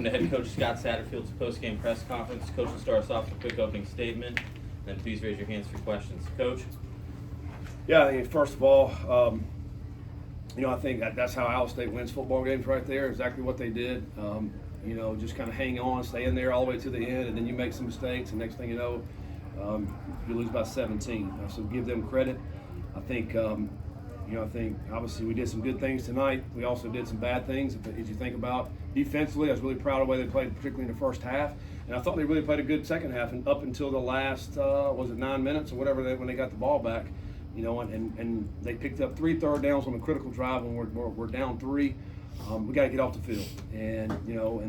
to head coach Scott Satterfield's post-game press conference. Coach will start us off with a quick opening statement. Then please raise your hands for questions. Coach? Yeah, I mean, first of all, I think that's how Iowa State wins football games right there, exactly what they did. Just kind of hang on, stay in there all the way to the end, and then you make some mistakes, and next thing you know, you lose by 17. So give them credit. I think obviously we did some good things tonight. We also did some bad things. If you think about defensively, I was really proud of the way they played, particularly in the first half. And I thought they really played a good second half, and up until the last, 9 minutes or whatever, when they got the ball back, and they picked up 3 third downs on a critical drive when we're down 3. We got to get off the field, and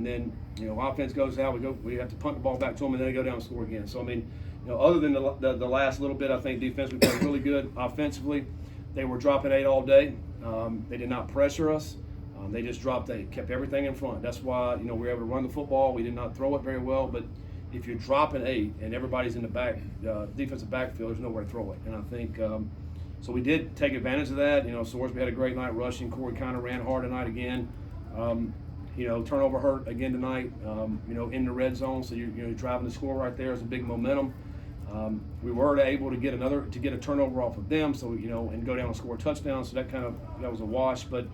then offense goes out. We have to punt the ball back to them, and then they go down and score again. So I mean, other than the last little bit, I think defensively played really good. Offensively, they were dropping 8 all day. They did not pressure us. They just dropped 8, kept everything in front. That's why we were able to run the football. We did not throw it very well, but if you're dropping 8 and everybody's in the back defensive backfield, there's nowhere to throw it. And I think so we did take advantage of that. Sorsby had a great night rushing. Corey kind of ran hard tonight again. Turnover hurt again tonight. In the red zone, so you're driving the score right there is a big momentum. We were able to get a turnover off of them, so and go down and score a touchdown. So that was a wash. But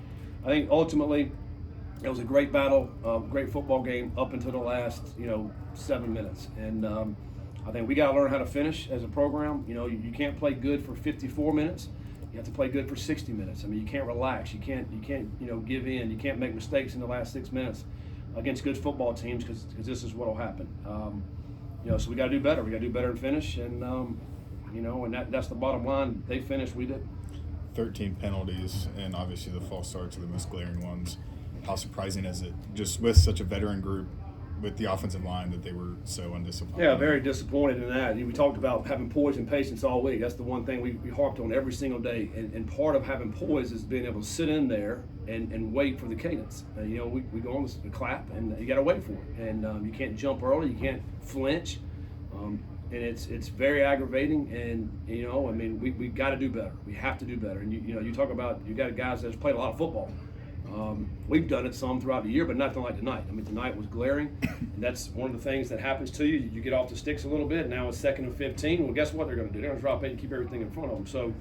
I think ultimately it was a great battle, great football game up until the last 7 minutes. And I think we got to learn how to finish as a program. You can't play good for 54 minutes. You have to play good for 60 minutes. I mean, you can't relax. You can't give in. You can't make mistakes in the last 6 minutes against good football teams because this is what will happen. So we got to do better. We got to do better and finish. And and that's the bottom line. They finished. We did. 13 penalties, and obviously the false starts are the most glaring ones. How surprising is it, just with such a veteran group, with the offensive line, that they were so undisciplined? Yeah, very disappointed in that. We talked about having poise and patience all week. That's the one thing we harped on every single day. And part of having poise is being able to sit in there and wait for the cadence. We go on the clap, and you got to wait for it. And you can't jump early. You can't flinch. And it's very aggravating. And we got to do better. We have to do better. And you talk about you got guys that's played a lot of football. We've done it some throughout the year, but nothing like tonight. I mean, tonight was glaring, and that's one of the things that happens to you. You get off the sticks a little bit. Now it's 2nd and 15. Well, guess what they're going to do? They're going to drop 8 and keep everything in front of them. So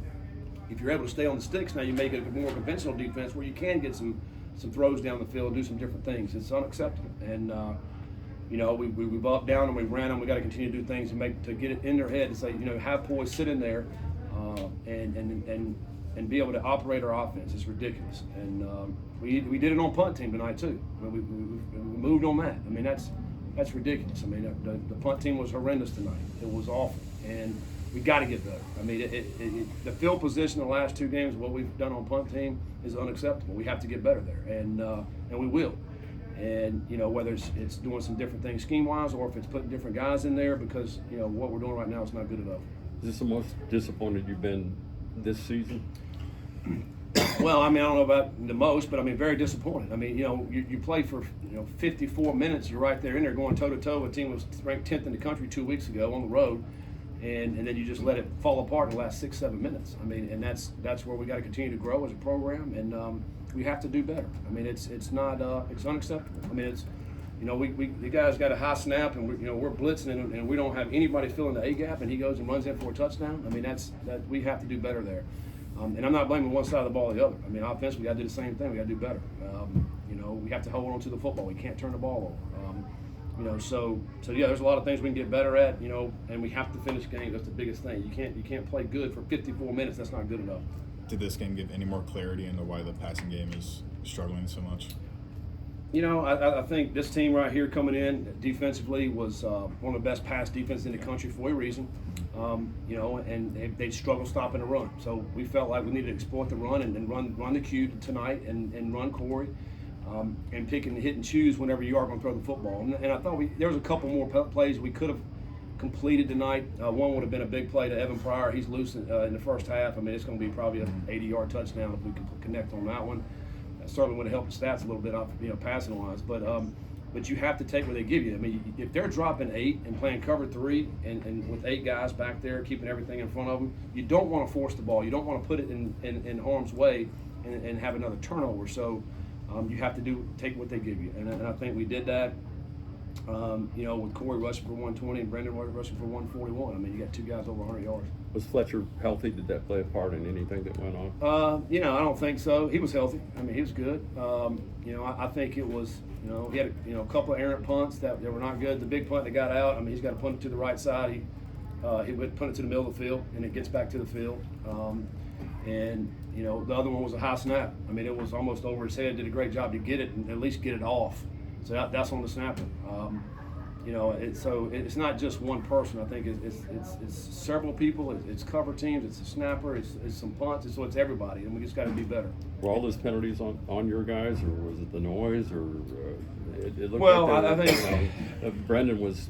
if you're able to stay on the sticks, now you make it a more conventional defense where you can get some throws down the field and do some different things. It's unacceptable. And we've up, down, and we ran them. We got to continue to do things to get it in their head and say, have poise, sit in there, and be able to operate our offense. It's ridiculous. And we did it on punt team tonight too. We moved on that. I mean, that's ridiculous. I mean, the punt team was horrendous tonight. It was awful, and we got to get better. I mean, the field position the last 2 games, what we've done on punt team is unacceptable. We have to get better there, and we will. And whether it's doing some different things scheme-wise, or if it's putting different guys in there, because what we're doing right now is not good enough. Is this the most disappointed you've been this season? Well, I mean, I don't know about the most, but I mean, very disappointed. I mean, you play for 54 minutes. You're right there in there going toe to toe. A team was ranked 10th in the country 2 weeks ago on the road, and then you just let it fall apart in the last 6-7 minutes. I mean, and that's where we got to continue to grow as a program, and we have to do better. I mean, it's unacceptable. I mean, it's the guy's got a high snap, and we're blitzing, and we don't have anybody filling the A gap, and he goes and runs in for a touchdown. I mean, that we have to do better there. And I'm not blaming one side of the ball or the other. I mean, offensively, we got to do the same thing. We got to do better. We have to hold on to the football. We can't turn the ball over. So yeah, there's a lot of things we can get better at. And we have to finish games. That's the biggest thing. You can't play good for 54 minutes. That's not good enough. Did this game give any more clarity into why the passing game is struggling so much? I think this team right here coming in defensively was one of the best pass defenses in the country for a reason. And they struggle stopping the run. So we felt like we needed to exploit the run and run the Q tonight and run Corey and pick and hit and choose whenever you are going to throw the football. And I thought there was a couple more plays we could have completed tonight. One would have been a big play to Evan Pryor. He's loose in the first half. I mean, it's going to be probably an 80-yard touchdown if we can connect on that one. That certainly would have helped the stats a little bit off, passing wise. But you have to take what they give you. I mean, if they're dropping 8 and playing cover 3 and with 8 guys back there keeping everything in front of them, you don't want to force the ball. You don't want to put it in harm's way and have another turnover. So you have to take what they give you. And I think we did that. You know, with Corey rushing for 120 and Brendan rushing for 141. I mean, you got two guys over 100 yards. Was Fletcher healthy? Did that play a part in anything that went on? You know, I don't think so. He was healthy. I mean, he was good. You know, I think it was, you know, he had a couple of errant punts that were not good. The big punt that got out, I mean, he's got to punt it to the right side. He would punt it to the middle of the field, and it gets back to the field. And, you know, the other one was a high snap. I mean, it was almost over his head. Did a great job to get it and at least get it off. So that's on the snapper. You know, it's not just one person. I think it's several people. It's cover teams. It's a snapper. It's some punts. It's everybody, and we just got to be better. Were all those penalties on your guys, or was it the noise, or it looked well, like I think Brendan was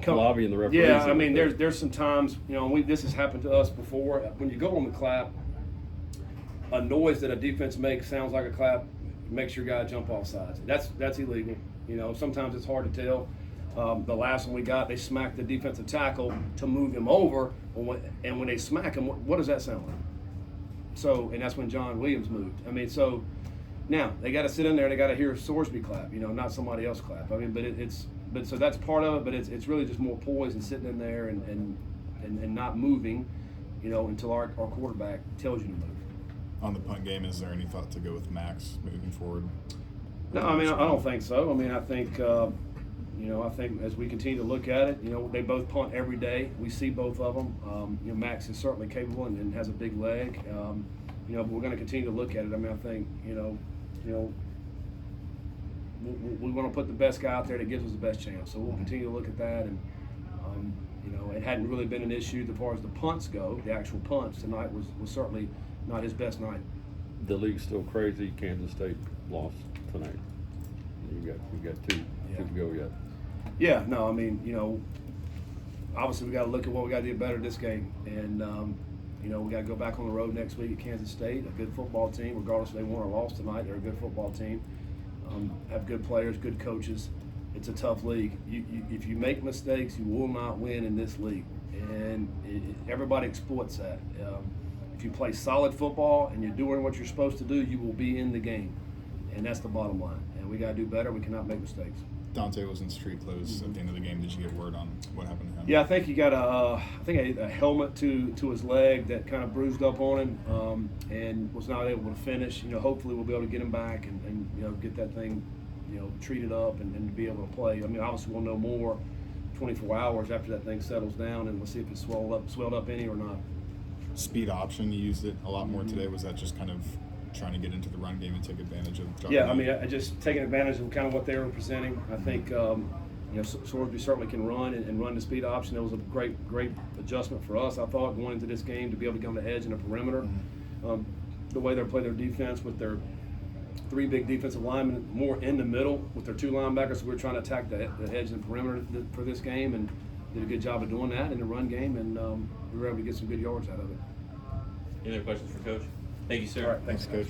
lobbying the referees? Yeah, I mean, there's some times, you know, this has happened to us before. When you go on the clap, a noise that a defense makes sounds like a clap, makes your guy jump off sides. That's illegal. You know, sometimes it's hard to tell. The last one we got, they smacked the defensive tackle to move him over, and when they smack him, what does that sound like? So, and that's when John Williams moved. I mean, so now they got to sit in there. They got to hear Sorsby clap, you know, not somebody else clap. I mean, but so that's part of it. But it's really just more poise and sitting in there and not moving, you know, until our quarterback tells you to move. On the punt game, is there any thought to go with Max moving forward? No, I mean, I don't think so. I mean, I think. You know, I think as we continue to look at it, you know, they both punt every day. We see both of them. You know, Max is certainly capable and has a big leg. You know, but we're going to continue to look at it. I mean, I think, you know, we want to put the best guy out there that gives us the best chance. So we'll continue to look at that. And, you know, it hadn't really been an issue as far as the punts go. The actual punts tonight was certainly not his best night. The league's still crazy. Kansas State lost tonight. You got two to go yet. Yeah, no, I mean, you know, obviously we got to look at what we got to do better this game, and you know, we got to go back on the road next week at Kansas State, a good football team, regardless if they won or lost tonight. They're a good football team, have good players, good coaches. It's a tough league. If you make mistakes, you will not win in this league, and everybody exploits that. If you play solid football and you're doing what you're supposed to do, you will be in the game, and that's the bottom line. And we got to do better. We cannot make mistakes. Dante was in street clothes at the end of the game. Did you get word on what happened to him? Yeah, I think he got a helmet to his leg that kind of bruised up on him, and was not able to finish. You know, hopefully we'll be able to get him back and you know, get that thing, you know, treated up and be able to play. I mean, obviously we'll know more 24 hours after that thing settles down, and we'll see if it's swelled up any or not. Speed option, you used it a lot more today. Was that just kind of trying to get into the run game and take advantage of? Yeah, I mean, I just taking advantage of kind of what they were presenting. I think you know, Sorsby certainly can run and run the speed option. It was a great adjustment for us, I thought, going into this game to be able to get on the edge and the perimeter. The way they play their defense with their three big defensive linemen more in the middle with their two linebackers. So we're trying to attack the edge and the perimeter for this game, and did a good job of doing that in the run game, and we were able to get some good yards out of it. Any other questions for Coach? Thank you, sir. All right, Thanks, Coach.